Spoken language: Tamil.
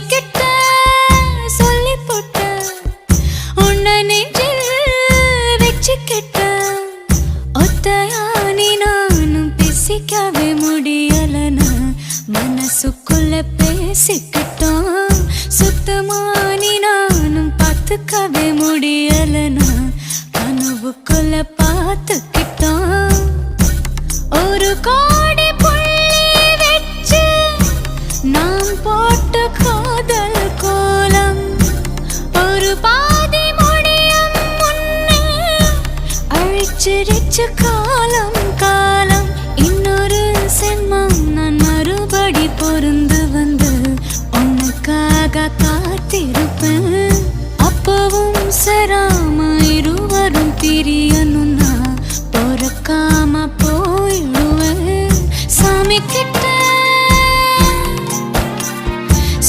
கிட்ட சொல்லி போட்ட உன்னை நெஞ்சில் வச்சுக்கிட்ட ஒத்தையானி நானும் பேசிக்கவே முடியலனா மனசுக்குள்ள பேசிக்கிட்டோம் சுத்தமானி நானும் பார்த்துக்கவே முடியலனா கனவுக்குள்ள பார்த்துக்கிட்டோம் ஒரு கோடி புள்ளி வச்சு நாம் போட்ட காதல் கோலம் ஒரு பாதி முடியும் முன்னே அழிச்சிருச்சு காலம் காலம் இன்னொரு சென்மம் நான் மறுபடி பொருந்து வந்து உனக்காக காத்திருப்பேன் அப்பவும் சராம இருவரும் பிரியணும்னா பொறுக்காம